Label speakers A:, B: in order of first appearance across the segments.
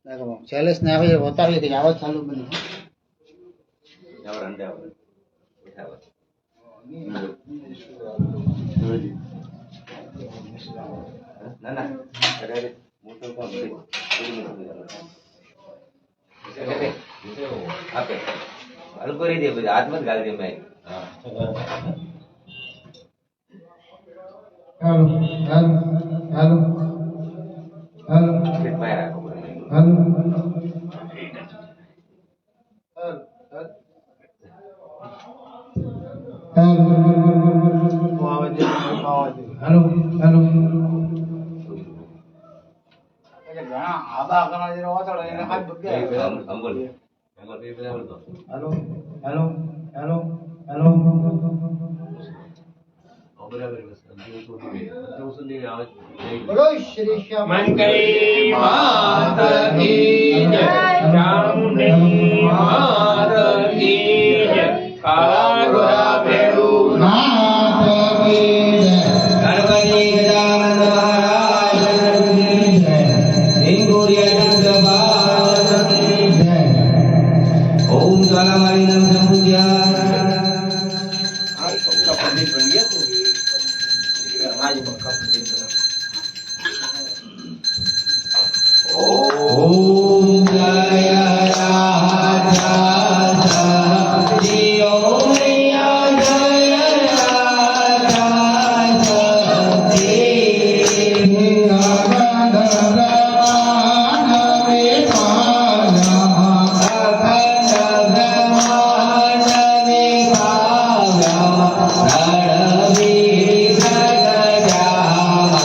A: देखो शैलेश ने अभी बताइए कि आवाज चालू बनी
B: ना ना अरे मोटो का आपे हल्को रही दे हाथ मत गाल दे मैं
A: हेलो हेलो हेलो हेलो
B: फिर मैं रखो
A: हेलो हेलो हेलो ઘણા આબા કના જે ઓછળો એને ખાલી બગ્યા
B: અંબોલ અંબોલ બે બે બોલ તો
A: हेलो हेलो हेलो हेलो
B: બરાબર બસ જો સુધી આવે
A: बोलो श्री श्याम
C: मंगली मात की जय चामुंडी मात की जय काला गोरा पेड़ू
A: नाथ की जय
C: गणपति गजानन महाराज की जय हिंगोरिया दरबार की
A: जय
C: ओम ज्वालामालिनम संपूज्या
A: आज पक्का पंडित बन गया तो आज पक्का पंडित बना
C: ओम जय राजा शक्ति ओम जय राजा शक्ति
A: Hãy subscribe cho kênh Ghiền Mì Gõ để không bỏ lỡ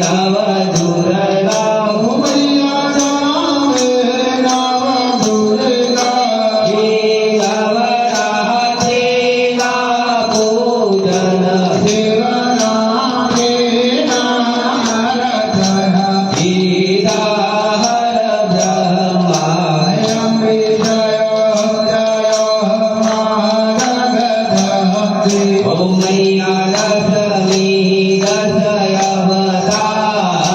C: નવ દુર્ગા ઓમ મૈયા લક્ષ્મી દશય અવતાર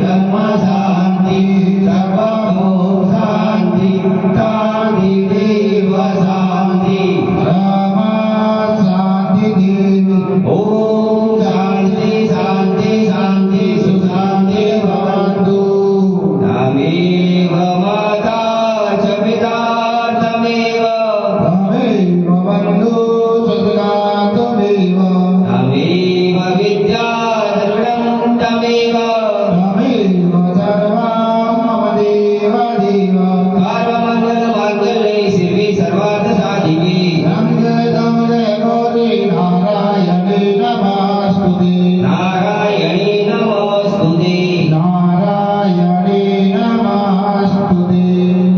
C: धर्म शांति सर्वभू शांति शांति देव शांति ब्रह्म शांति देव ओम शांति शांति शांति सुशांति भवन्तु तमेव माता च पिता तमेव बन्धु सदा तमेव तमेव विद्या दृढं तमेव तमेव सर्वं मम देव देव सर्वमङ्गलमाङ्गल्ये शिवे सर्वार्थसाधिके नारायणे नमोस्तुते नारायणे नमोस्तुते नारायणे नमोस्तुते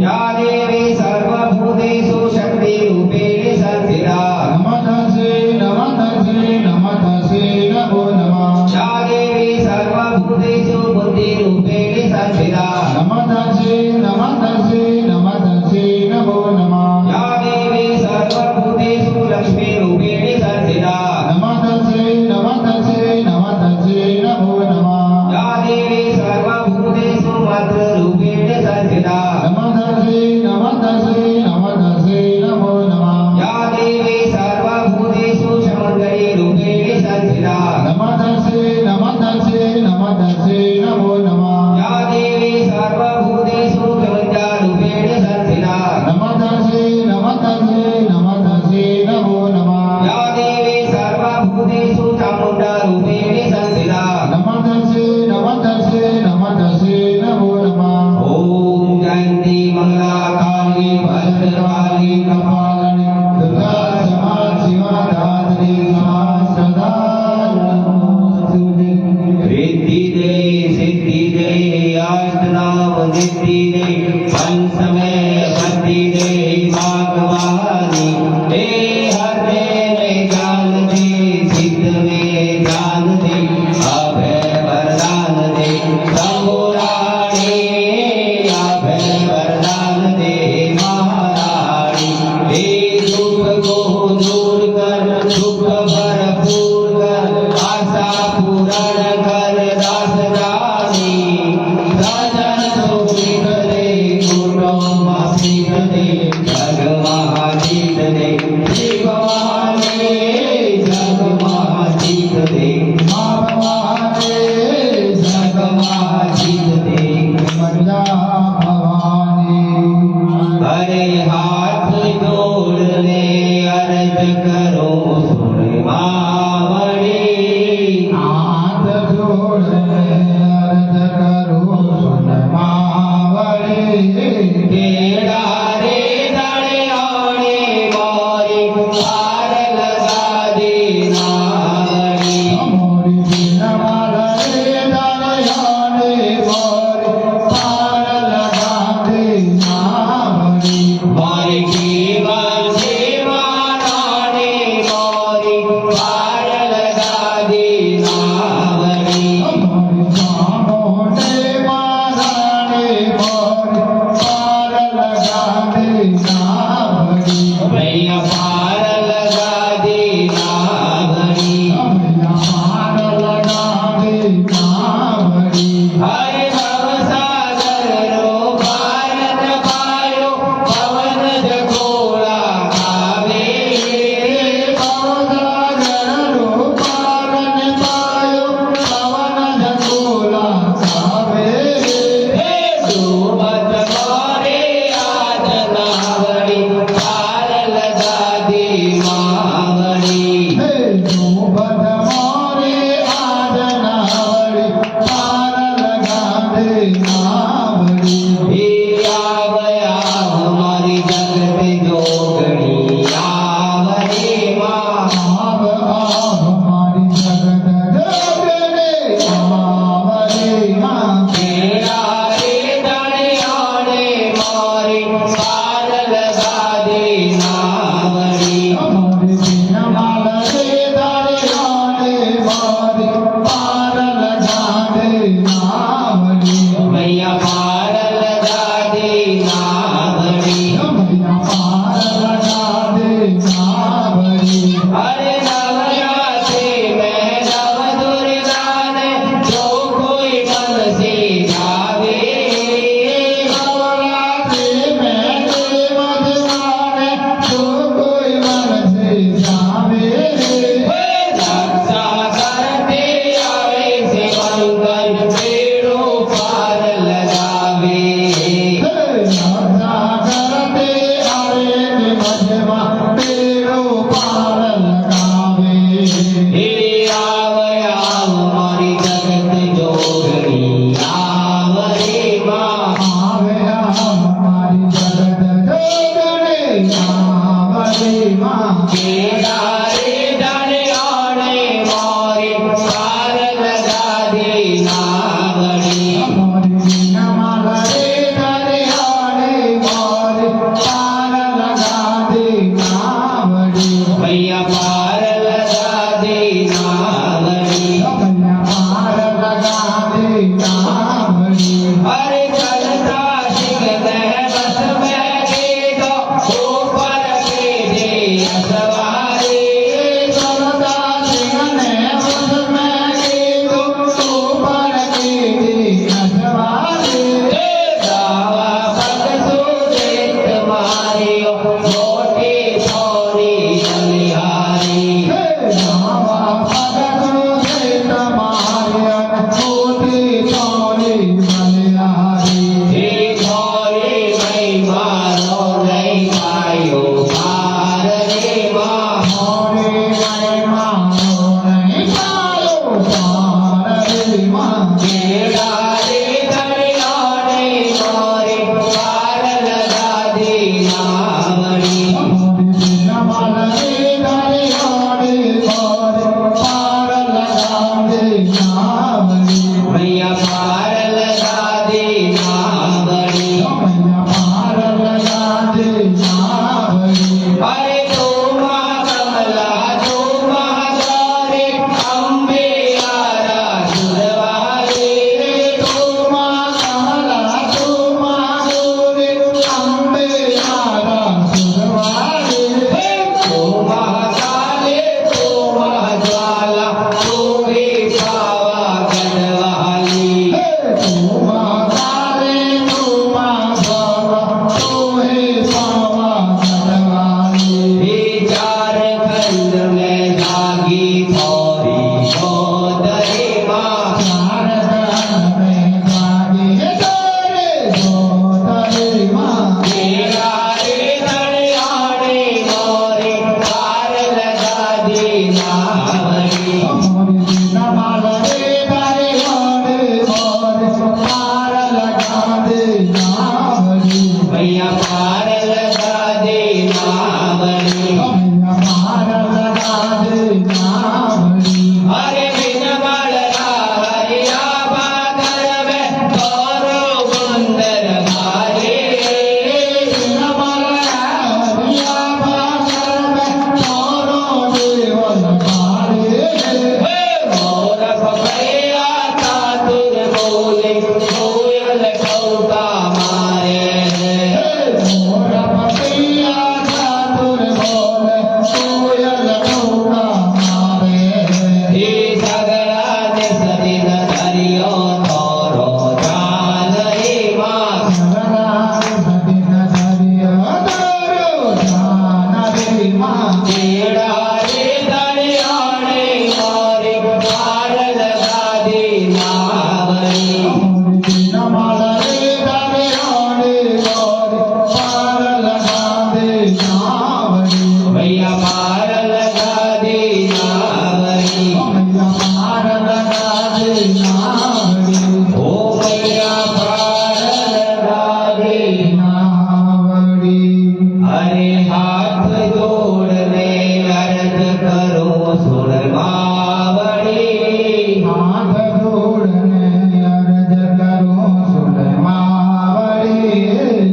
C: या देवी सर्वभूतेषु शक्तिरूपेण संस्थिता नमस्तस्यै नमस्तस्यै नमस्तस्यै नमो नमः या देवी सर्वभूतेषु बुद्धिरूपेण संस्थिता नमस्तस्यै नमस्तस्यै नमस्तस्यै नमो नमः या देवी सर्वभूतेषु लक्ष्मीरूपेण संस्थिता नमस्तस्यै नमस्तस्यै नमस्तस्यै नमो नमः या देवी सर्वभूतेषु मातृरूपेण संस्थिता नमस्तस्यै नमस्तस्यै नमस्तस्यै नमो नमः या देवी सर्वभूतेषु समङ्गलीरूपेण संस्थिता नमस्तस्यै नमस्तस्यै नमस्तस्यै नमो नमः या देवी सर्वभूतेषु प्रपञ्चरूपेण संस्थिता नमस्तस्यै नमस्तस्यै नमस्तस्यै नमो नमः या देवी सर्वभूतेषु चामुण्डारूपेण संस्थिता नमस्तस्यै नमस्तस्यै नमस्तस्यै नमो नमः ओम जयन्ती मंगला काली भद्रकाली कपालिनी दुर्गा क्षमा शिवा धात्री सदा नमोस्तुते रिद्धि दे सिद्धि दे अष्टनाम सिद्धि दे पंचमे भक्ति दे भगवानी हे हरे में ज्ञान दे सिद्ध में ज्ञान दे अभय वरदान दे शंभुराणी अभय वरदान दे महारानी हे दुख को दूर कर सुख भरपूर कर आशा पूर्ण कर दास रानी राजन सुखित दे कुटुंब सिद्ध दे जग महाजीत दे शिव महाने जग महाजीत दे महाने जग महाजीत दे मंदा भवानी हरे हाथ जोड़ने अर्ज करो सुन मावड़ी हाथ जोड़ने अर्ज करो सुन मावड़ी केड़ा रे दड़े आने मोरी पार लगा दे नावड़ी मोरी बिन माल रे दड़े आने मोरी पार लगा दे नावड़ी मोरी की बाल सेवा नाने मोरी पार लगा दे नावड़ी मोरी सामोटे माराने मोरी पार लगा दे नावड़ी भैया पार लगा दे नावड़ी भैया पार लगा दे नावड़ी हरे भव सागर रो भारत पायो पवन जगोला खावे भव सागर रो भारत पायो पवन जगोला खावे हे सुमत मारे आज नावड़ी पार लगा दे मावड़ी हे सुमत मारे आज नावड़ी पार लगा दे मावड़ी हे आवया हमारी जगत जोगणी आवरे माँ हमारी जगत जोगणी आवरे माँ केड़ा रे दड़े आने मारे पार लगा दे नावड़ी हमारे बिन माल रे दड़े आने मारे पार लगा दे नावड़ी भैया पार लगा दे नावड़ी भैया पार लगा दे नावड़ी अरे नवरात्रि में नव दुर्गा ने जो બોલે કોયલ ટહુકા મારે મોર પતિયા ચાતુર બોલે કોયલ ટહુકા મારે હે સગડા ને સદિન ધરિયો તોરો જાન હે માં સગડા ને સદિન ધરિયો તોરો જાન હે માં કેડા રે દરિયાણે મારે પાર લગા દે નાવડી નમાલ રે દરિયાણે મારે પાર લગા દે નાવડી ભૈયા પાર લગા દે નાવડી ભૈયા પાર લગા દે નાવડી ઓ ભૈયા પાર લગા દે નાવડી અરે હાથ જોડને અરજ કરો સુર માવડી હાથ જોડને અરજ કરો સુર માવડી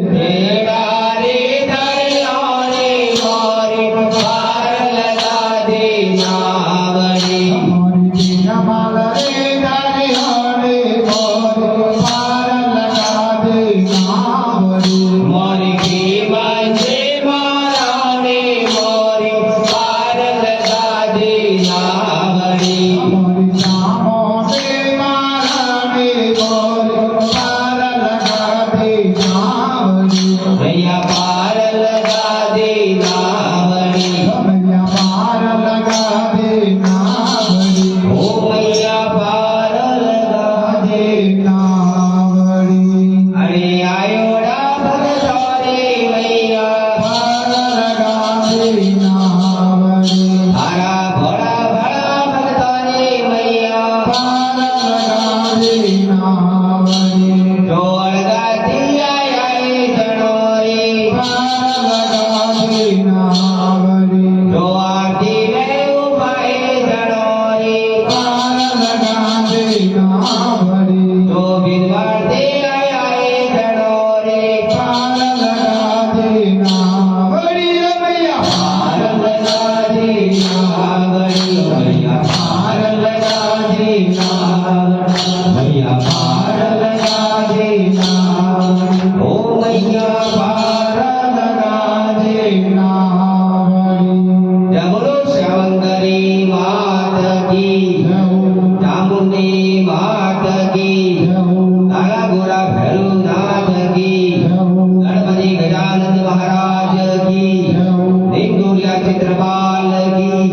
C: તેડા રે દરિયાને મારે પાર લગા દે નાવડી મારી નમાલ રે દરિયાને મારે પાર લગા દે નાવડી મારી કી બાંધે મારાને મારે પાર લગા દે નાવડી મારી નામો દે મારાને મારે પાર લગા દે નાવડી ભૈયા પાર લગા દે નાવડી ભૈયા પાર લગા દે નાવડી ઓ ભૈયા પાર લગા દે નાવડી અરે આયોડા ભગતો રે ભૈયા પાર લગા દે નાવડી હારા ભોળા ભળા ભગતો રે ભૈયા પાર લગા દે નાવડી જો અળગાથી આયા જણો રે પાર લગા દે નાવડી જો આરતી મે ઉભાએ જણો રે પાર લગા દે નાવડી જો બિનવારતી આયા જણો રે પાર લગા દે નાવડી ભૈયા પાર લગા દે નાવડી ભૈયા પાર લગા દે નાવડી ભૈયા પાર લગા દે નાવડી ઓ ભૈયા પાર લગા દે નાવડી જમરો શ્યાવંગરી માત કી ચામુંડી માત કી તારા ગોરા ભૈરવનાથ કી ગણપતિ ગજાનંદ મહારાજ કી હિંદુરિયા ચિત્રપાલ કી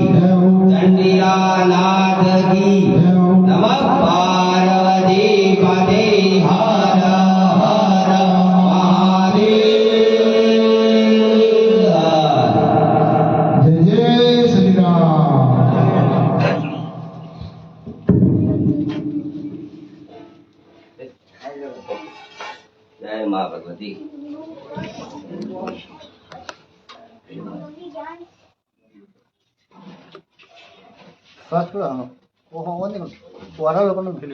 C: ચંડીલા નાથ કી નમઃ પાર્વતી પતે હર હર મહાદેવ જય જય શ્રી રામ
B: જય મા Bhagwati
D: Ojo, bueno, o ahora lo ponen.